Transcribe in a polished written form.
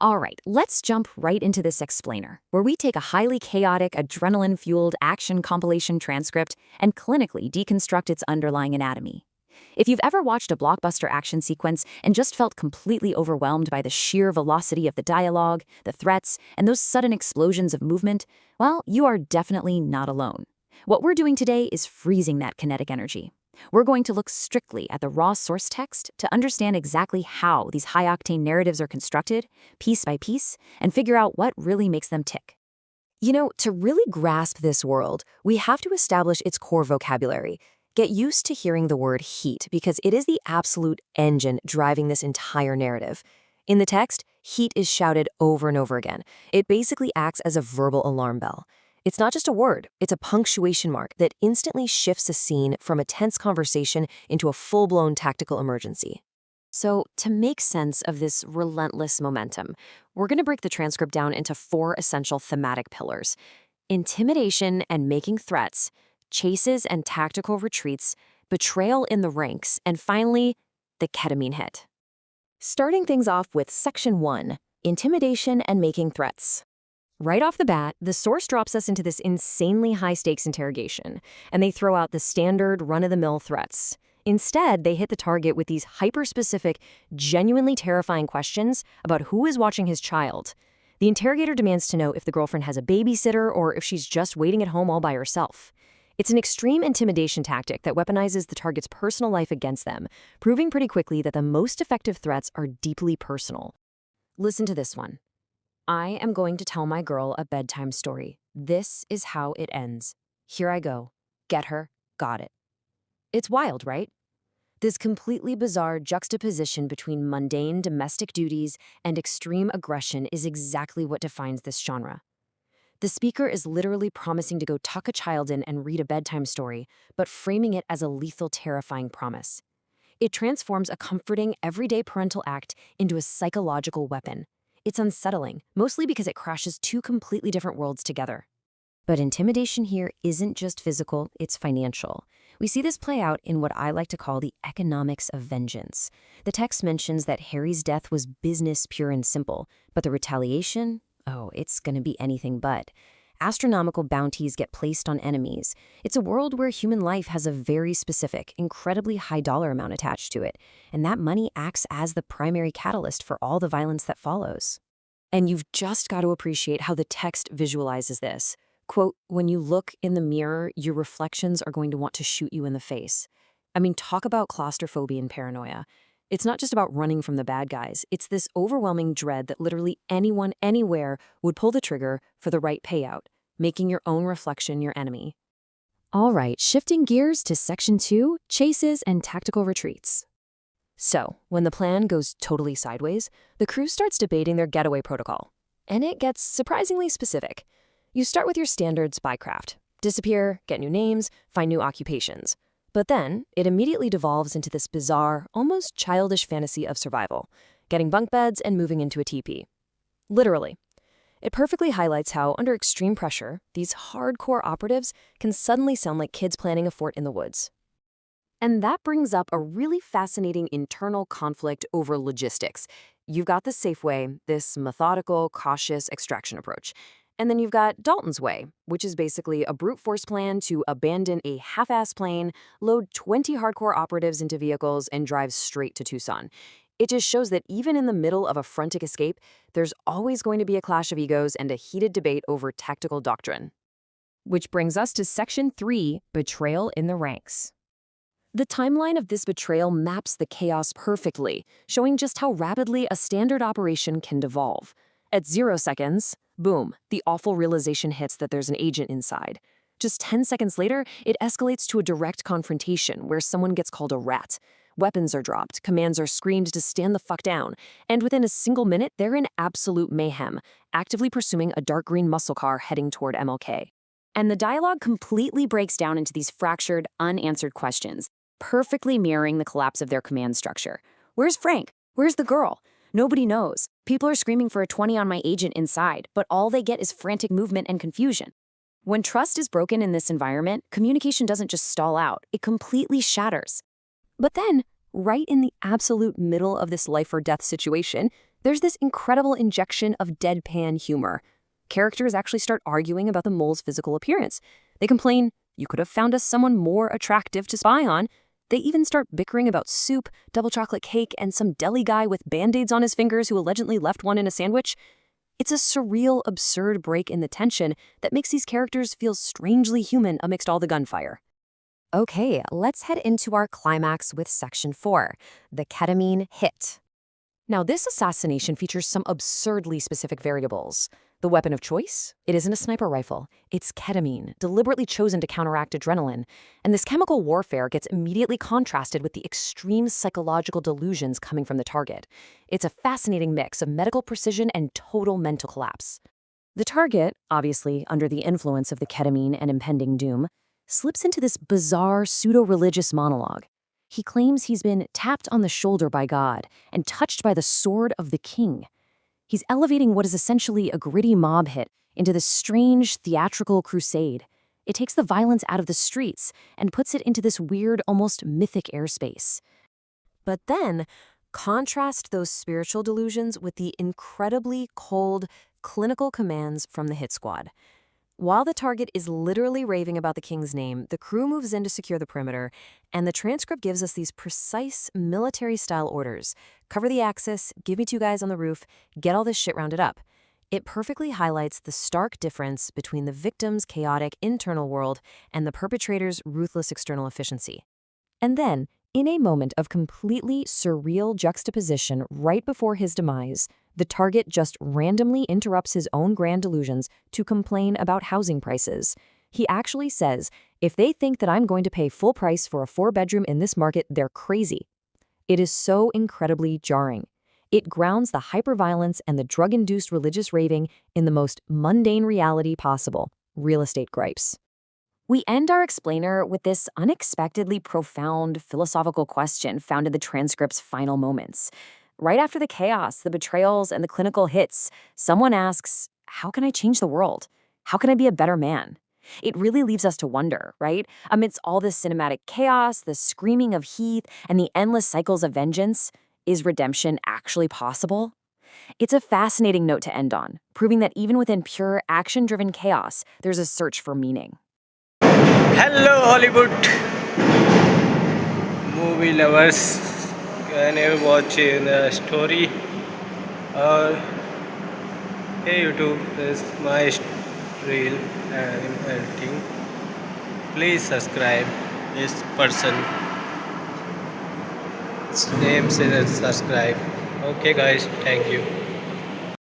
All right, let's jump right into this explainer, where we take a highly chaotic, adrenaline-fueled action compilation transcript and clinically deconstruct its underlying anatomy. If you've ever watched a blockbuster action sequence and just felt completely overwhelmed by the sheer velocity of the dialogue, the threats, and those sudden explosions of movement, well, you are definitely not alone. What we're doing today is freezing that kinetic energy. We're going to look strictly at the raw source text to understand exactly how these high-octane narratives are constructed, piece by piece, and figure out what really makes them tick. You know, to really grasp this world, we have to establish its core vocabulary. Get used to hearing the word heat because it is the absolute engine driving this entire narrative. In the text, heat is shouted over and over again. It basically acts as a verbal alarm bell. It's not just a word, it's a punctuation mark that instantly shifts a scene from a tense conversation into a full-blown tactical emergency. So, to make sense of this relentless momentum, we're going to break the transcript down into 4 essential thematic pillars: intimidation and making threats, chases and tactical retreats, betrayal in the ranks, and finally, the ketamine hit. Starting things off with Section 1, intimidation and making threats. Right off the bat, the source drops us into this insanely high-stakes interrogation, and they throw out the standard run-of-the-mill threats. Instead, they hit the target with these hyper-specific, genuinely terrifying questions about who is watching his child. The interrogator demands to know if the girlfriend has a babysitter or if she's just waiting at home all by herself. It's an extreme intimidation tactic that weaponizes the target's personal life against them, proving pretty quickly that the most effective threats are deeply personal. Listen to this one. I am going to tell my girl a bedtime story. This is how it ends. Here I go. Get her. Got it. It's wild, right? This completely bizarre juxtaposition between mundane domestic duties and extreme aggression is exactly what defines this genre. The speaker is literally promising to go tuck a child in and read a bedtime story, but framing it as a lethal, terrifying promise. It transforms a comforting, everyday parental act into a psychological weapon. It's unsettling, mostly because it crashes 2 completely different worlds together. But intimidation here isn't just physical, it's financial. We see this play out in what I like to call the economics of vengeance. The text mentions that Harry's death was business pure and simple, but the retaliation? Oh, it's gonna be anything but. Astronomical bounties get placed on enemies. It's a world where human life has a very specific, incredibly high dollar amount attached to it, and that money acts as the primary catalyst for all the violence that follows. And you've just got to appreciate how the text visualizes this. Quote, when you look in the mirror, your reflections are going to want to shoot you in the face. I mean, talk about claustrophobia and paranoia. It's not just about running from the bad guys. It's this overwhelming dread that literally anyone, anywhere would pull the trigger for the right payout, making your own reflection your enemy. All right, shifting gears to Section 2, chases and tactical retreats. So, when the plan goes totally sideways, the crew starts debating their getaway protocol. And it gets surprisingly specific. You start with your standard spycraft. Disappear, get new names, find new occupations. But then, it immediately devolves into this bizarre, almost childish fantasy of survival, getting bunk beds and moving into a teepee. Literally. It perfectly highlights how, under extreme pressure, these hardcore operatives can suddenly sound like kids planning a fort in the woods. And that brings up a really fascinating internal conflict over logistics. You've got the safe way, this methodical, cautious extraction approach. And then you've got Dalton's way, which is basically a brute force plan to abandon a half-ass plane, load 20 hardcore operatives into vehicles, and drive straight to Tucson. It just shows that even in the middle of a frantic escape, there's always going to be a clash of egos and a heated debate over tactical doctrine. Which brings us to Section 3, betrayal in the ranks. The timeline of this betrayal maps the chaos perfectly, showing just how rapidly a standard operation can devolve. At 0 seconds, boom, the awful realization hits that there's an agent inside. Just 10 seconds later, it escalates to a direct confrontation where someone gets called a rat. Weapons are dropped, commands are screamed to stand the fuck down, and within a single minute, they're in absolute mayhem, actively pursuing a dark green muscle car heading toward MLK. And the dialogue completely breaks down into these fractured, unanswered questions, perfectly mirroring the collapse of their command structure. Where's Frank? Where's the girl? Nobody knows. People are screaming for a 20 on my agent inside, but all they get is frantic movement and confusion. When trust is broken in this environment, communication doesn't just stall out, it completely shatters. But then, right in the absolute middle of this life or death situation, There's this incredible injection of deadpan humor. Characters actually start arguing about the mole's physical appearance. They complain, "You could have found us someone more attractive to spy on." They even start bickering about soup, double chocolate cake, and some deli guy with band-aids on his fingers who allegedly left one in a sandwich. It's a surreal, absurd break in the tension that makes these characters feel strangely human amidst all the gunfire. Okay, let's head into our climax with Section 4, the ketamine hit. Now, this assassination features some absurdly specific variables. The weapon of choice? It isn't a sniper rifle. It's ketamine, deliberately chosen to counteract adrenaline. And this chemical warfare gets immediately contrasted with the extreme psychological delusions coming from the target. It's a fascinating mix of medical precision and total mental collapse. The target, obviously under the influence of the ketamine and impending doom, slips into this bizarre pseudo-religious monologue. He claims he's been tapped on the shoulder by God and touched by the sword of the king. He's elevating what is essentially a gritty mob hit into this strange theatrical crusade. It takes the violence out of the streets and puts it into this weird, almost mythic airspace. But then, contrast those spiritual delusions with the incredibly cold, clinical commands from the hit squad. While the target is literally raving about the king's name, the crew moves in to secure the perimeter, and the transcript gives us these precise military-style orders. Cover the axis, give me 2 guys on the roof, get all this shit rounded up. It perfectly highlights the stark difference between the victim's chaotic internal world and the perpetrator's ruthless external efficiency. And then, in a moment of completely surreal juxtaposition right before his demise, the target just randomly interrupts his own grand delusions to complain about housing prices. He actually says, "If they think that I'm going to pay full price for a 4-bedroom in this market, they're crazy." It is so incredibly jarring. It grounds the hyperviolence and the drug-induced religious raving in the most mundane reality possible: real estate gripes. We end our explainer with this unexpectedly profound philosophical question found in the transcript's final moments. Right after the chaos, the betrayals, and the clinical hits, someone asks, "How can I change the world? How can I be a better man?" It really leaves us to wonder, right? Amidst all this cinematic chaos, the screaming of heat, and the endless cycles of vengeance, is redemption actually possible? It's a fascinating note to end on, proving that even within pure action-driven chaos, there's a search for meaning. Hello Hollywood movie lovers. Can you watch the story? Or hey YouTube, this is my reel and I'm editing. Please subscribe this person. His name says subscribe. Okay guys, thank you.